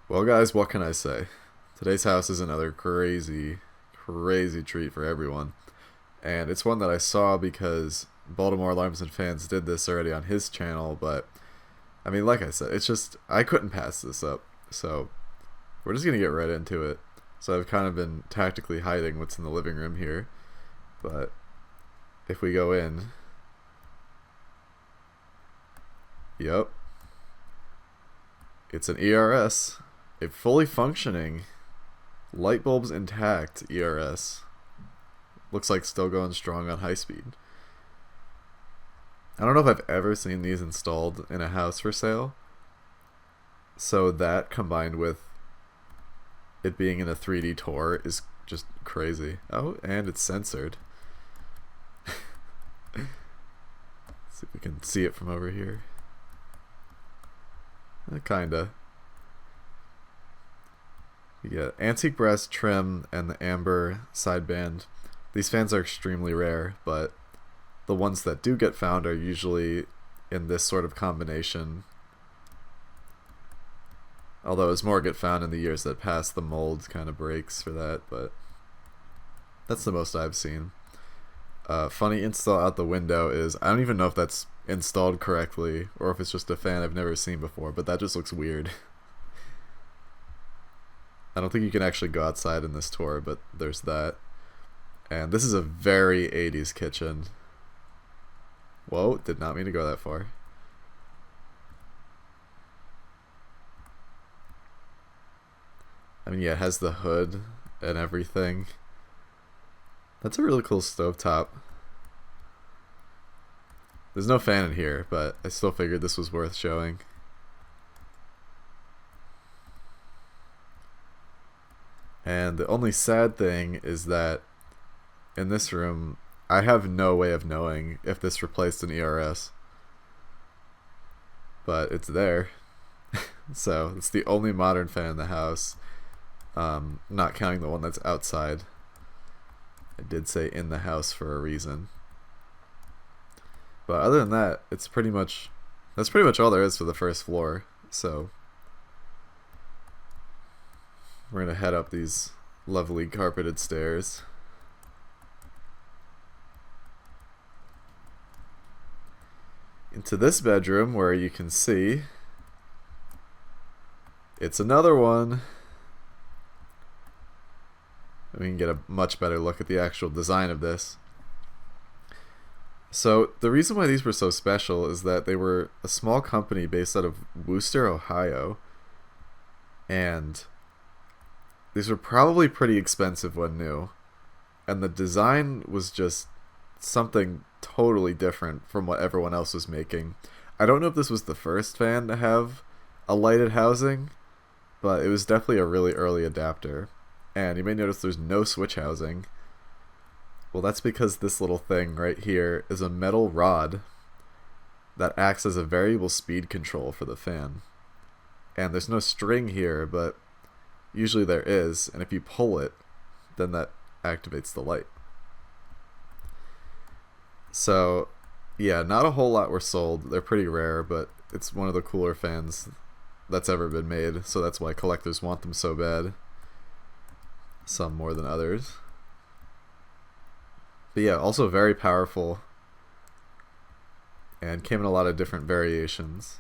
Well, guys, what can I say? Today's house is another crazy, crazy treat for everyone. And it's one that I saw because Baltimore Alarms and Fans did this already on his channel, but I mean, like I said, it's just, I couldn't pass this up. So, we're just going to get right into it. So, I've kind of been tactically hiding what's in the living room here, but if we go in, yep, it's an ERS, a fully functioning, light bulbs intact ERS. Looks like still going strong on high speed. I don't know if I've ever seen these installed in a house for sale. So that combined with it being in a 3D tour is just crazy. Oh, and it's censored. Let's see if we can see it from over here. Kinda. You get antique brass trim and the amber sideband. These fans are extremely rare, but the ones that do get found are usually in this sort of combination. Although as more get found in the years that pass, the mold kind of breaks for that, but that's the most I've seen. Funny install out the window is, I don't even know if that's installed correctly or if it's just a fan I've never seen before, but that just looks weird. I don't think you can actually go outside in this tour, but there's that. And this is a very 80s kitchen. Whoa, did not mean to go that far. I mean, yeah, it has the hood and everything. That's a really cool stovetop. There's no fan in here, but I still figured this was worth showing. And the only sad thing is that in this room, I have no way of knowing if this replaced an ERS. But it's there. So it's the only modern fan in the house, not counting the one that's outside. I did say in the house for a reason. But other than that, that's pretty much all there is for the first floor. So we're gonna head up these lovely carpeted stairs. Into this bedroom where you can see it's another one. We can get a much better look at the actual design of this. So the reason why these were so special is that they were a small company based out of Wooster, Ohio, and these were probably pretty expensive when new, and the design was just something totally different from what everyone else was making. I don't know if this was the first fan to have a lighted housing, but it was definitely a really early adapter. And you may notice there's no switch housing. Well, that's because this little thing right here is a metal rod that acts as a variable speed control for the fan. And there's no string here, but usually there is, and if you pull it, then that activates the light. So, yeah, not a whole lot were sold. They're pretty rare, but it's one of the cooler fans that's ever been made, so that's why collectors want them so bad. Some more than others. But yeah, also very powerful, and came in a lot of different variations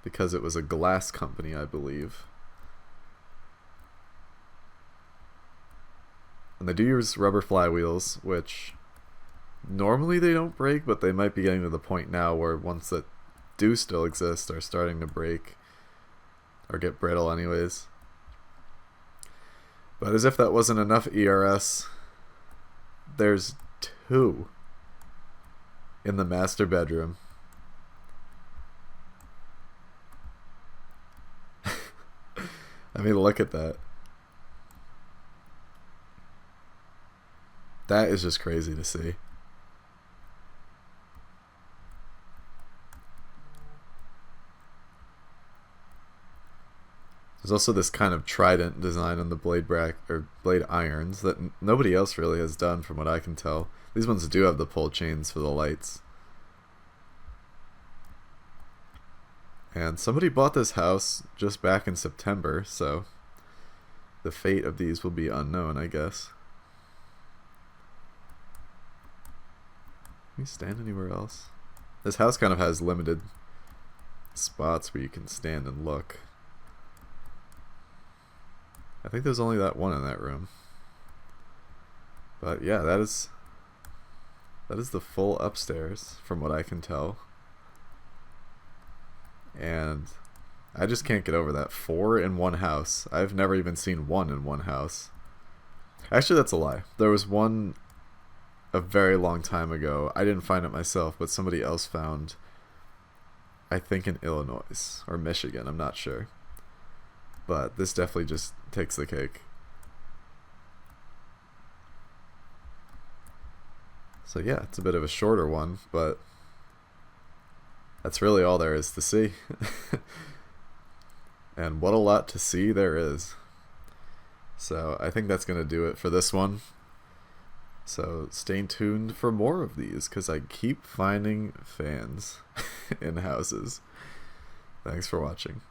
because it was a glass company, I believe. And they do use rubber flywheels, which normally they don't break, but they might be getting to the point now where ones that do still exist are starting to break or get brittle anyways. But as if that wasn't enough ERS, there's two in the master bedroom. I mean, look at that. That is just crazy to see. There's also this kind of trident design on the blade irons that nobody else really has done from what I can tell. These ones do have the pull chains for the lights. And somebody bought this house just back in September, so the fate of these will be unknown, I guess. Can we stand anywhere else? This house kind of has limited spots where you can stand and look. I think there's only that one in that room. But yeah, that is the full upstairs from what I can tell. And I just can't get over that. 4 in one house. I've never even seen 1 in one house. Actually, that's a lie. There was one a very long time ago. I didn't find it myself, but somebody else found, I think in Illinois or Michigan, I'm not sure. But this definitely just takes the cake. So yeah, it's a bit of a shorter one, but that's really all there is to see. And what a lot to see there is. So I think that's going to do it for this one. So stay tuned for more of these, because I keep finding fans in houses. Thanks for watching.